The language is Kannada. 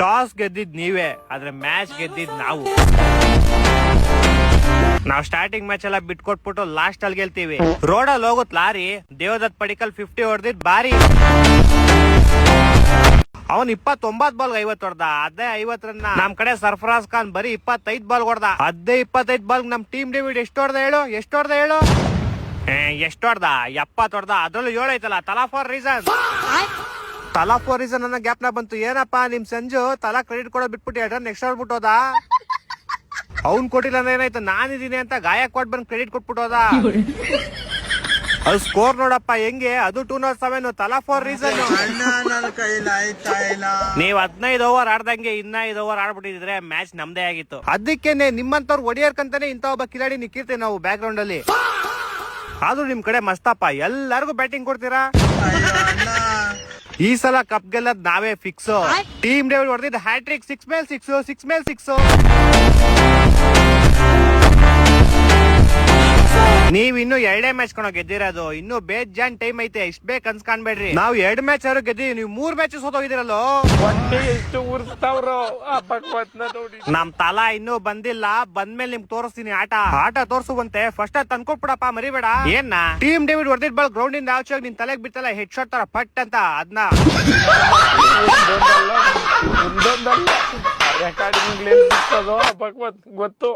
ಟಾಸ್ ಗೆದ್ದಿದ್ ನೀವೇ, ಆದ್ರೆ ಮ್ಯಾಚ್ ಗೆದ್ದಿದ್ ನಾವು. ನಾವ್ ಸ್ಟಾರ್ಟಿಂಗ್ ಮ್ಯಾಚ್ ಎಲ್ಲ ಬಿಟ್ಕೊಟ್ಬಿಟ್ಟು ಲಾಸ್ಟ್ ಅಲ್ಲಿ ಗೆಲ್ತೀವಿ. ರೋಡಲ್ಲಿ ಹೋಗುತ್ ಲಾರಿ, ದೇವದತ್ ಪಡಿಕಲ್ 50 ಹೊಡೆದಿದ್ ಬಾರಿ. ಅವನ್ 29 ಬಾಲ್ 50 ಹೊಡೆದ. ಅದೇ 50 ರನ್ನ ನಮ್ ಕಡೆ ಸರ್ಫರಾಜ್ ಖಾನ್ ಬರೀ 25 ಬಾಲ್ ಹೊಡೆದ. ಅದೇ 25 ಬಾಲ್ ನಮ್ ಟೀಮ್ ಡೇವಿಡ್ ಎಷ್ಟು ಹೊಡೆದ ಹೇಳು? ಎಷ್ಟು ಹೊಡೆದ 70 ಹೊಡೆದ. ಅದ್ರಲ್ಲೂ 7 ಐತಲ್ಲ. ತಲಾ ಫಾರ್ ರೀಸನ್ ಅನ್ನೋ ಗ್ಯಾಪ್ನ ಬಂತು. ಏನಪ್ಪಾ ನಿಮ್ ಸಂಜು ತಲಾ ಕ್ರೆಡಿಟ್ ಕೊಡೋದ್ ಬಿಟ್ಬಿಟ್ಟು 2 ರನ್ ಎಕ್ಸ್ಟ್ರಾ ಹೊಡ್ಬಿಟ್ಟೋದ. ಅವ್ನ್ ಕೊಟ್ಟಿಲ್ಲ ಅಂದ್ರೆ ಏನಾಯ್ತು, ನಾನಿದ್ದೀನಿ ಅಂತ ಗಾಯಕ್ವಾಡ್ ಬಂದ್ ಕ್ರೆಡಿಟ್ ಕೊಟ್ಬಿಟ್ಟೋದ. ಅದು ಸ್ಕೋರ್ ನೋಡಪ್ಪ ಹೆಂಗೆ, ಅದು 207. ತಲಾ ಫಾರ್ ರೀಸನ್. ನೀವ್ 15 ಓವರ್ ಆಡ್ದಂಗೆ ಇನ್ನ 5 ಓವರ್ ಆಡ್ಬಿಟ್ಟಿದ್ರೆ ಮ್ಯಾಚ್ ನಮ್ದೇ ಆಗಿತ್ತು. ಅದಕ್ಕೇನೆ ನಿಮ್ಮಂತವ್ರು ಒಡಿಯರ್ಕಂತಾನೆ ಇಂತ ಒಬ್ಬ ಕಿಲಾಡಿ ನಿಕ್ಕಿರ್ತೀವಿ ನಾವು ಬ್ಯಾಕ್ ಗ್ರೌಂಡ್ ಅಲ್ಲಿ. ಆದ್ರೂ ನಿಮ್ ಕಡೆ ಮಸ್ತಪ್ಪ, ಎಲ್ಲರಿಗೂ ಬ್ಯಾಟಿಂಗ್ ಕೊಡ್ತೀರಾ. ಈ ಸಲ ಕಪ್ ಗೆಲ್ಲದ್ ನಾವೇ ಫಿಕ್ಸ್. ಟೀಮ್ ಡೇವಿಡ್ ಹೊಡೆದಿದ್ದು ಹ್ಯಾಟ್ರಿಕ್, 6 ಮೇಲೆ 6. ನೀವ್ ಇನ್ನು 2 ಮ್ಯಾಚ್ ಕಣೋ ಗೆದ್ದಿರೋದು. ಇನ್ನು ಬೇಜಾನ್ ಟೈಮ್ ಐತೆ. ಇಷ್ಟ ಬೇಕ್ ಅನ್ಸ್ಕಾಣ್ಬೇಡ್ರಿ. ನಾವು 2 ಮ್ಯಾಚ್ ಆದ್ರೂ ಗೆದ್ದಿವಿ, ನೀವು 3 ಮ್ಯಾಚ್ ಸೋತೋಗಿದಿರಲ್ಲೋ. ನಮ್ ತಲಾ ಇನ್ನೂ ಬಂದಿಲ್ಲ. ಬಂದ್ಮೇಲೆ ನಿಮ್ಗೆ ತೋರಿಸ್ತೀನಿ ಆಟ ತೋರ್ಸುವಂತೆ. ಫಸ್ಟ್ ಅದ್ ತಂದ್ಕೊಟ್ಬಿಡಪ್ಪ, ಮರಿಬೇಡ. ಏನ್ ಟೀಮ್ ಡೇವಿಡ್ ಹೊಡೆದಿದ್ ಬಾಲ್ ಗ್ರೌಂಡ್ ಇಂದ ಆಚೆ ನಿನ್ ತಲೆಗ್ ಬಿತ್ತಲ್ಲ, ಹೆಡ್ ಶಾಟ್ ತರ ಪಟ್ ಅಂತ. ಅದನ್ನ ರೆಕಾರ್ಡಿಂಗ್ ಗೊತ್ತು.